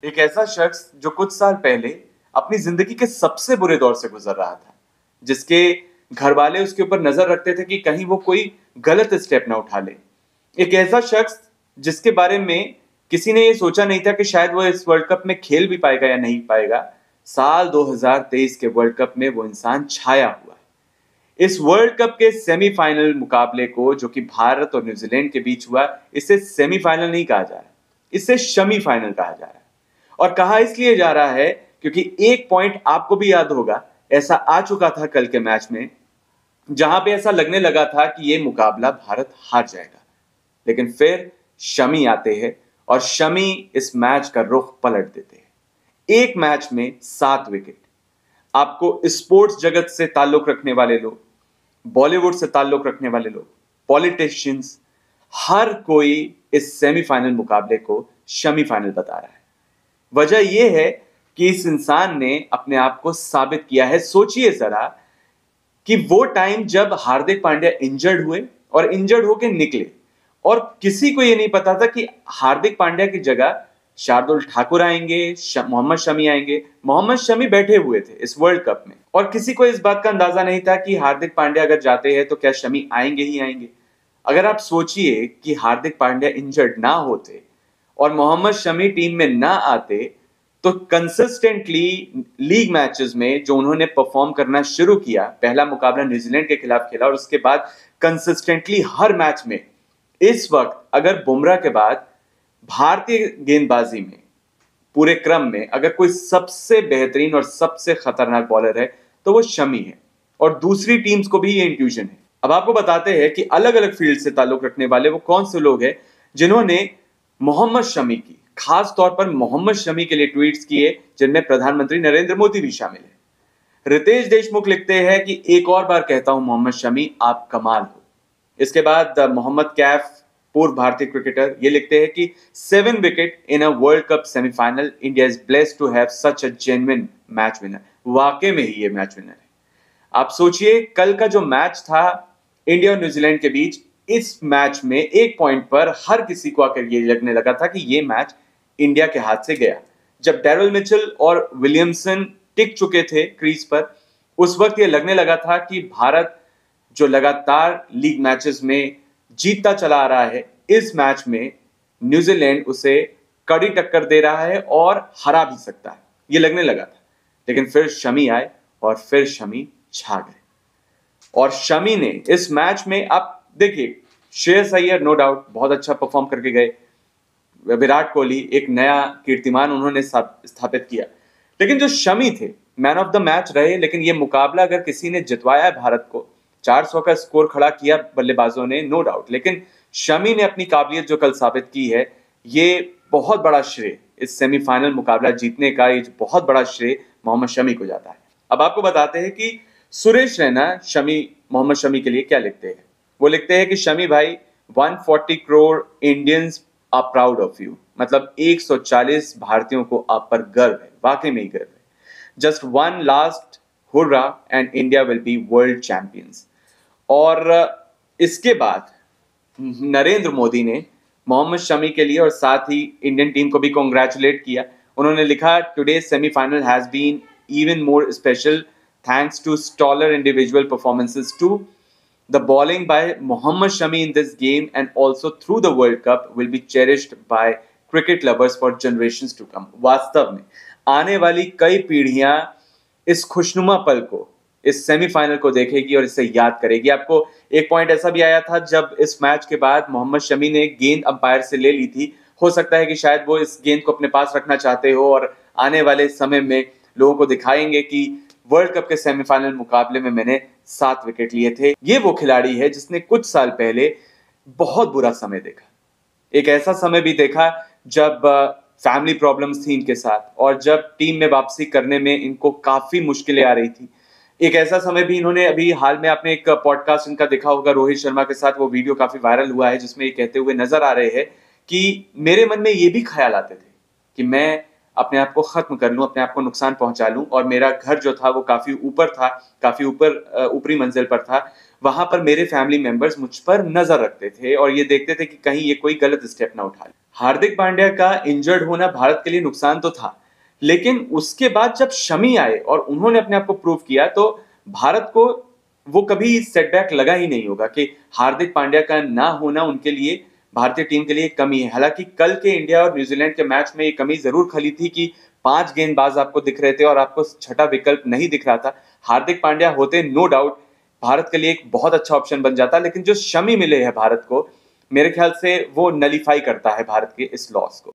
एक ऐसा शख्स जो कुछ साल पहले अपनी जिंदगी के सबसे बुरे दौर से गुजर रहा था, जिसके घर वाले उसके ऊपर नजर रखते थे कि कहीं वो कोई गलत स्टेप ना उठा ले। एक ऐसा शख्स जिसके बारे में किसी ने ये सोचा नहीं था कि शायद वो इस वर्ल्ड कप में खेल भी पाएगा या नहीं पाएगा। साल 2023 के वर्ल्ड कप में वो इंसान छाया हुआ है। इस वर्ल्ड कप के सेमीफाइनल मुकाबले को, जो कि भारत और न्यूजीलैंड के बीच हुआ, इसे सेमीफाइनल नहीं कहा जा रहा, इसे शमी फाइनल कहा जा रहा है। और कहा इसलिए जा रहा है क्योंकि एक पॉइंट आपको भी याद होगा, ऐसा आ चुका था कल के मैच में, जहां पे ऐसा लगने लगा था कि ये मुकाबला भारत हार जाएगा। लेकिन फिर शमी आते हैं और शमी इस मैच का रुख पलट देते हैं। एक मैच में 7 विकेट। आपको स्पोर्ट्स जगत से ताल्लुक रखने वाले लोग, बॉलीवुड से ताल्लुक रखने वाले लोग, पॉलिटिशियंस, हर कोई इस सेमीफाइनल मुकाबले को शमी फाइनल बता रहा है। वजह यह है कि इस इंसान ने अपने आप को साबित किया है। सोचिए जरा कि वो टाइम जब हार्दिक पांड्या इंजर्ड हुए और इंजर्ड होके निकले, और किसी को यह नहीं पता था कि हार्दिक पांड्या की जगह शार्दुल ठाकुर आएंगे, मोहम्मद शमी आएंगे। मोहम्मद शमी बैठे हुए थे इस वर्ल्ड कप में, और किसी को इस बात का अंदाजा नहीं था कि हार्दिक पांड्या अगर जाते हैं तो क्या शमी आएंगे ही आएंगे। अगर आप सोचिए कि हार्दिक पांड्या इंजर्ड ना होते और मोहम्मद शमी टीम में ना आते, तो कंसिस्टेंटली लीग मैचेस में जो उन्होंने परफॉर्म करना शुरू किया, पहला मुकाबला न्यूजीलैंड के खिलाफ खेला और उसके बाद कंसिस्टेंटली हर मैच में, इस वक्त अगर बुमराह के बाद भारतीय गेंदबाजी में पूरे क्रम में अगर कोई सबसे बेहतरीन और सबसे खतरनाक बॉलर है तो वो शमी है, और दूसरी टीम्स को भी ये इंट्यूजन है। अब आपको बताते हैं कि अलग अलग फील्ड से ताल्लुक रखने वाले वो कौन से लोग हैं जिन्होंने मोहम्मद शमी की, खास तौर पर मोहम्मद शमी के लिए ट्वीट्स किए, जिनमें प्रधानमंत्री नरेंद्र मोदी भी शामिल है। रितेश देशमुख लिखते हैं कि एक और बार कहता हूं मोहम्मद शमी, आप कमाल हो। इसके बाद मोहम्मद कैफ, पूर्व भारतीय क्रिकेटर, ये लिखते हैं कि 7 wicket in a world cup semifinal, India is blessed to have such a genuine match winner. वाकई में ही ये मैच विनर है। आप सोचिए कल का जो मैच था इंडिया और न्यूजीलैंड के बीच, इस मैच में एक पॉइंट पर हर किसी को आकर ये लगने लगा था कि ये मैच इंडिया के हाथ से गया। जब डैरेल मिचेल और विलियमसन टिक चुके थे क्रीज पर, उस वक्त ये लगने लगा था कि भारत, जो लगातार लीग मैचेस में जीतता चला आ रहा है, इस मैच में न्यूजीलैंड उसे कड़ी टक्कर दे रहा है और हरा भी सकता है, ये लगने लगा था। लेकिन फिर शमी आए और फिर शमी छा गए। और शमी ने इस मैच में, आप देखिए, श्रेयस अय्यर नो डाउट बहुत अच्छा परफॉर्म करके गए, विराट कोहली एक नया कीर्तिमान उन्होंने स्थापित किया, लेकिन जो शमी थे मैन ऑफ द मैच रहे। लेकिन ये मुकाबला अगर किसी ने जितवाया है भारत को, 400 का स्कोर खड़ा किया बल्लेबाजों ने, नो डाउट, लेकिन शमी ने अपनी काबिलियत जो कल साबित की है, ये बहुत बड़ा श्रेय, इस सेमीफाइनल मुकाबला जीतने का ये बहुत बड़ा श्रेय मोहम्मद शमी को जाता है। अब आपको बताते हैं कि सुरेश रैना शमी, मोहम्मद शमी के लिए क्या लिखते हैं। वो लिखते हैं कि शमी भाई, 140 crore Indians are proud of you. मतलब 140 भारतीयों को आप पर गर्व है, वाकई में ही गर्व है। Just one last hurrah and India will be world champions. और इसके बाद नरेंद्र मोदी ने मोहम्मद शमी के लिए और साथ ही इंडियन टीम को भी कॉन्ग्रेचुलेट किया। उन्होंने लिखा, today semifinal has been even more special thanks to stellar individual performances too. The bowling by Mohammad Shami in this game and also through the World Cup will be cherished by cricket lovers for generations to come. वास्तव में आने वाली कई पीढ़ियां इस खुशनुमा पल को, इस सेमीफाइनल को देखेगी और इसे याद करेगी। आपको एक पॉइंट ऐसा भी आया था जब इस मैच के बाद मोहम्मद शमी ने गेंद अंपायर से ले ली थी। हो सकता है कि शायद वो इस गेंद को अपने पास रखना चाहते हो और आने वाले समय में लोगों को दिखाएंगे कि वर्ल्ड कप के सेमीफाइनल मुकाबले में मैंने 7 विकेट लिए थे। ये वो खिलाड़ी है जिसने कुछ साल पहले बहुत बुरा समय देखा, एक ऐसा समय भी देखा जब फैमिली प्रॉब्लम्स थी इनके साथ, और जब टीम में वापसी करने में इनको काफी मुश्किलें आ रही थी। एक ऐसा समय भी इन्होंने अभी हाल में, आपने एक पॉडकास्ट इनका देखा होगा रोहित शर्मा के साथ, वो वीडियो काफी वायरल हुआ है जिसमें ये कहते हुए नजर आ रहे हैं कि मेरे मन में ये भी ख्याल आते थे कि मैं अपने आप को खत्म कर लूं, अपने आप को नुकसान पहुंचा लूं। और मेरा घर जो था वो काफी ऊपर था, काफी ऊपरी मंजिल पर था। वहां पर मेरे फैमिली मेंबर्स मुझ पर नजर रखते थे और ये देखते थे कि कहीं ये कोई गलत स्टेप ना उठा ले। हार्दिक पांड्या का इंजर्ड होना भारत के लिए नुकसान तो था, लेकिन उसके बाद जब शमी आए और उन्होंने अपने आप को प्रूव किया, तो भारत को वो कभी सेटबैक लगा ही नहीं होगा कि हार्दिक पांड्या का ना होना उनके लिए, भारतीय टीम के लिए एक कमी है। हालांकि कल के इंडिया और न्यूजीलैंड के मैच में ये कमी जरूर खली थी कि 5 गेंदबाज आपको दिख रहे थे और आपको छठा विकल्प नहीं दिख रहा था। हार्दिक पांड्या होते नो डाउट भारत के लिए एक बहुत अच्छा ऑप्शन बन जाता, लेकिन जो शमी मिले हैं भारत को, मेरे ख्याल से वो नलीफाई करता है भारत के इस लॉस को।